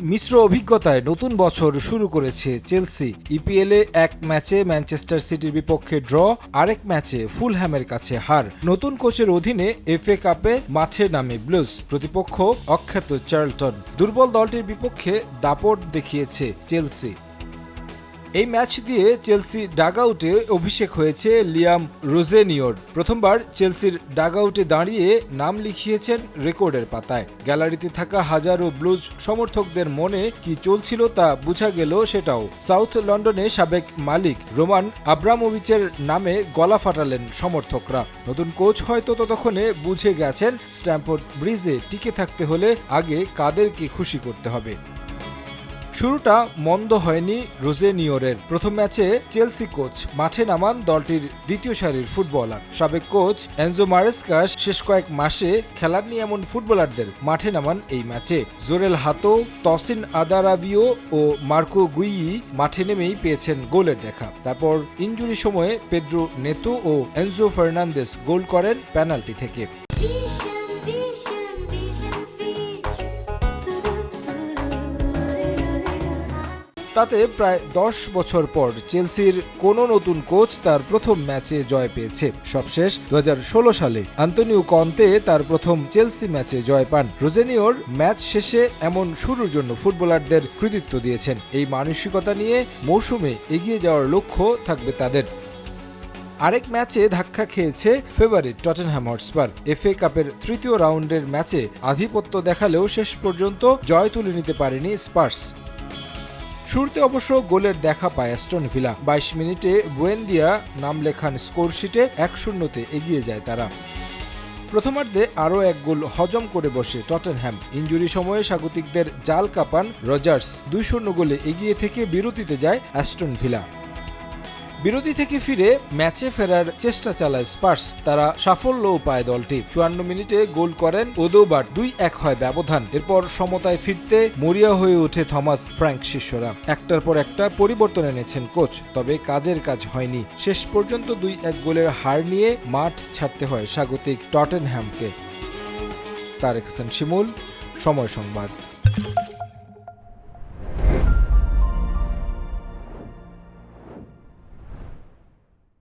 মিশ্র অভিজ্ঞতায় নতুন বছর শুরু করেছে চেলসি। ইপিএলে এক ম্যাচে ম্যানচেস্টার সিটির বিপক্ষে ড্র, আরেক ম্যাচে ফুলহ্যামের কাছে হার। নতুন কোচের অধীনে এফএ কাপে মাঠে নামে ব্লুজ, প্রতিপক্ষ অখ্যাত চার্লটন। দুর্বল দলটির বিপক্ষে দাপট দেখিয়েছে চেলসি। এই ম্যাচ দিয়ে চেলসি ডাগআউটে অভিষেক হয়েছে লিয়াম রোজেনিওর। প্রথমবার চেলসির ডাগআউটে দাঁড়িয়ে নাম লিখিয়েছেন রেকর্ডের পাতায়। গ্যালারিতে থাকা হাজারো ব্লুজ সমর্থকদের মনে কি চলছিল তা বোঝা গেল সেটাও। সাউথ লন্ডনে সাবেক মালিক রোমান আব্রামোভিচের নামে গলা ফাটালেন সমর্থকরা। নতুন কোচ হয়তো ততক্ষণে বুঝে গেছেন স্ট্যামফোর্ড ব্রিজে টিকে থাকতে হলে আগে কাদেরকে খুশি করতে হবে। শুরুটা মন্দ হয়নি রোজেনিওরের। প্রথম ম্যাচে চেলসি কোচ মাঠে নামান দলটির দ্বিতীয় সারির ফুটবলার। সাবেক কোচ এনজো মারেস্কা শেষ কয়েক মাসে খেলার নিয়ে এমন ফুটবলারদের মাঠে নামান এই ম্যাচে। জোরেল হাতো, তসিন আদারাবিও ও মার্কো গুইয়ি মাঠে নেমেই পেয়েছেন গোলের দেখা। তারপর ইনজুরি সময়ে পেদ্রো নেতো ও এনজো ফার্নান্দেস গোল করেন পেনাল্টি থেকে। তাতে প্রায় 10 বছর পর চেলসির কোনো নতুন কোচ তার প্রথম ম্যাচে জয় পেয়েছে। সবশেষ 2016 সালে আন্তোনিও কন্তে তার প্রথম চেলসি ম্যাচে জয় পান। রোজেনিওর ম্যাচ শেষে এমন শুরুর জন্য ফুটবলারদের কৃতিত্ব দিয়েছেন। এই মানসিকতা নিয়ে মৌসুমে এগিয়ে যাওয়ার লক্ষ্য থাকবে তাদের। আরেক ম্যাচে ধাক্কা খেয়েছে ফেভারিট টটেনহ্যাম হটস্পার। এফএ কাপের তৃতীয় রাউন্ডের ম্যাচে আধিপত্য দেখালেও শেষ পর্যন্ত জয় তুলে নিতে পারেনি স্পার্স। শুরুতে অবশ্য গোলের দেখা পায় অ্যাস্টন ভিলা। 22 মিনিটে বুয়েন্দিয়া নাম লেখান স্কোরশিটে। 1-0 এগিয়ে যায় তারা। প্রথমার্ধে আরও এক গোল হজম করে বসে টটেনহ্যাম। ইনজুরি সময়ে স্বাগতিকদের জাল কাঁপান রজার্স। 2-0 গোলে এগিয়ে থেকে বিরতিতে যায় অ্যাস্টন ভিলা। বিরতি থেকে ফিরে ম্যাচে ফেরার চেষ্টা চালায় স্পার্স। তারা সাফল্যও পায় দলটি। 54 মিনিটে গোল করেন ওদোবার। 2-1 হয় ব্যবধান। এরপর সমতায় ফিরতে মরিয়া হয়ে ওঠে থমাস ফ্র্যাঙ্ক শিষ্যরা। একটার পর একটা পরিবর্তন এনেছেন কোচ, তবে কাজের কাজ হয়নি। শেষ পর্যন্ত 2-1 গোলের হার নিয়ে মাঠ ছাড়তে হয় স্বাগতিক টটেনহ্যামকে। তারেক হাসান শিমুল, সময় সংবাদ।